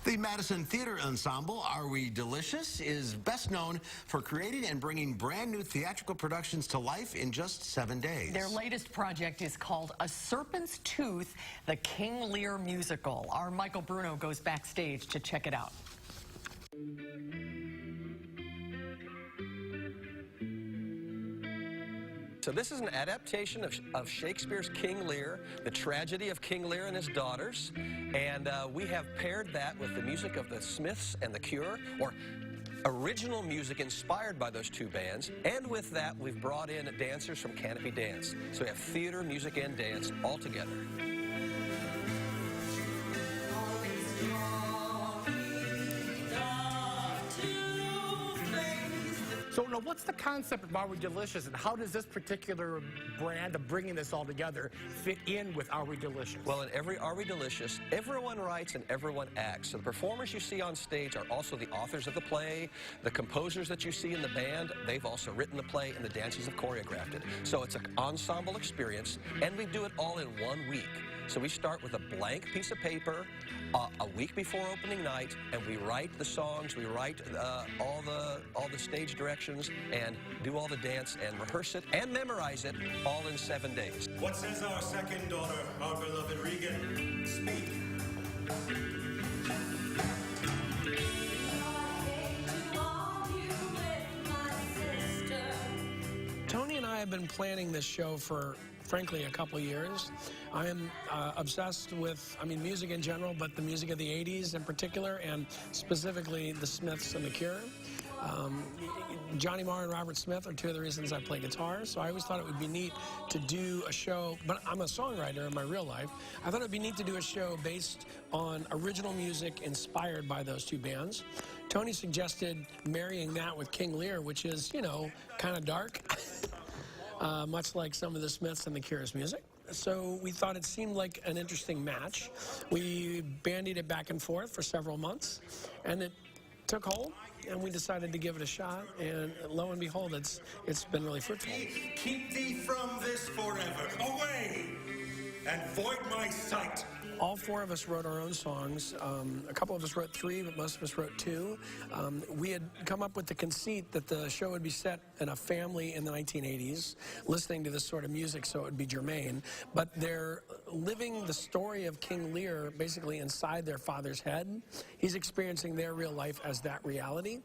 The Madison Theater Ensemble, Are We Delicious, is best known for creating and bringing brand new theatrical productions to life in just 7 days. Their latest project is called A Serpent's Tooth, the King Lear Musical. Our Michael Bruno goes backstage to check it out. So this is an adaptation of Shakespeare's King Lear, the tragedy of King Lear and his daughters, and we have paired that with the music of the Smiths and the Cure, or original music inspired by those two bands, and with that we've brought in dancers from Canopy Dance. So we have theater, music, and dance all together. So now, what's the concept of Are We Delicious, and how does this particular brand of bringing this all together fit in with Are We Delicious? Well, in every Are We Delicious, everyone writes and everyone acts. So the performers you see on stage are also the authors of the play. The composers that you see in the band, they've also written the play, and the dancers have choreographed it. So it's an ensemble experience, and we do it all in 1 week. So we start with a blank piece of paper a week before opening night, and we write the songs, we write all the stage directions, and do all the dance and rehearse it and memorize it all in 7 days. What says our second daughter, our beloved Regan? Speak. Tony and I have been planning this show for, frankly, a couple years. I am obsessed with, music in general, but the music of the 80s in particular, and specifically the Smiths and the Cure. Johnny Marr and Robert Smith are two of the reasons I play guitar, so I always thought it would be neat to do a show, but I'm a songwriter in my real life. I thought it would be neat to do a show based on original music inspired by those two bands. Tony suggested marrying that with King Lear, which is, kind of dark, much like some of the Smiths and the Cure's music. So we thought it seemed like an interesting match. We bandied it back and forth for several months, and it took hold, and we decided to give it a shot, and lo and behold, it's been really fruitful. Keep thee from this forever. Away! And void my sight. All four of us wrote our own songs. A couple of us wrote 3, but most of us wrote 2. We had come up with the conceit that the show would be set in a family in the 1980s, listening to this sort of music, so it would be germane. But they're living the story of King Lear basically inside their father's head. He's experiencing their real life as that reality.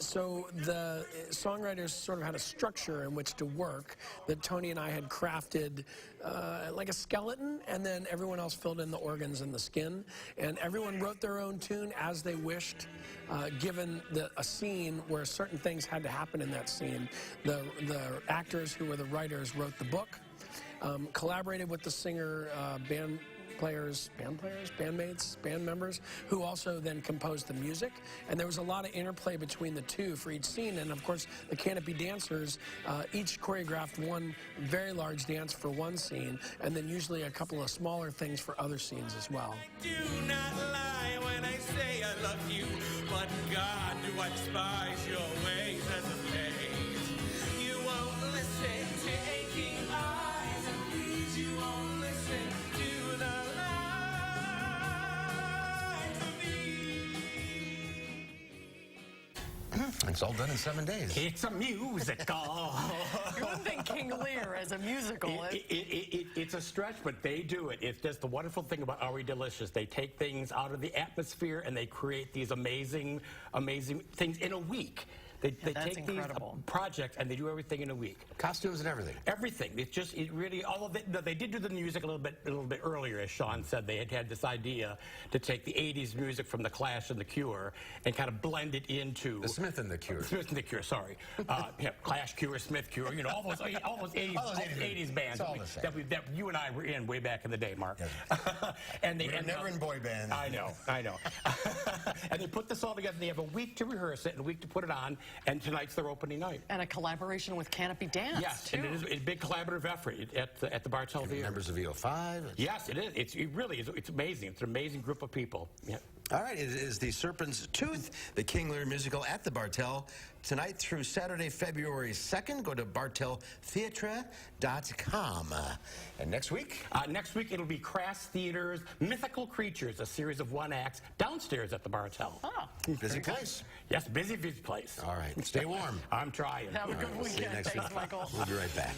So the songwriters sort of had a structure in which to work that Tony and I had crafted like a skeleton, and then everyone else filled in the organs and the skin, and everyone wrote their own tune as they wished, given a scene where certain things had to happen in that scene. The actors who were the writers wrote the book, collaborated with the singer, bandmates, band members, who also then composed the music. And there was a lot of interplay between the two for each scene. And of course, the Canopy dancers each choreographed one very large dance for one scene, and then usually a couple of smaller things for other scenes as well. Do not lie when I say I love you, but God, do I despise your ways as a maid. You won't listen to aching eyes, and please, you won't listen to the It's all done in 7 days. It's a musical. You wouldn't think King Lear as a musical. It's a stretch, but they do it. It's just the wonderful thing about Are We Delicious. They take things out of the atmosphere and they create these amazing things in a week. They take incredible. These projects and they do everything in a week. Costumes and everything. Everything. It really, all of it. No, they did do the music a little bit earlier, as Sean said. They had this idea to take the 80s music from the Clash and the Cure and kind of blend it into the Smith and the Cure. Smith and the Cure, sorry. Clash, Cure, Smith, Cure, all those 80s bands that you and I were in way back in the day, Mark. Yes. And they never in boy bands. I know. And they put this all together. They have a week to rehearse it and a week to put it on. And tonight's their opening night. And a collaboration with Canopy Dance, yes, too. and it is a big collaborative effort at the Bartell Theater. Members of EO5. Yes, it is. It really is. It's amazing. It's an amazing group of people. Yeah. All right, it is the Serpent's Tooth, the King Lear Musical at the Bartel, tonight through Saturday, February 2nd. Go to barteltheatre.com. And next week? Next week, it'll be Crass Theater's Mythical Creatures, a series of one acts downstairs at the Bartel. Oh. Busy place. Yes, busy place. All right, stay warm. I'm trying. Have a good See you weekend. next Thanks, week. Michael. We'll be right back.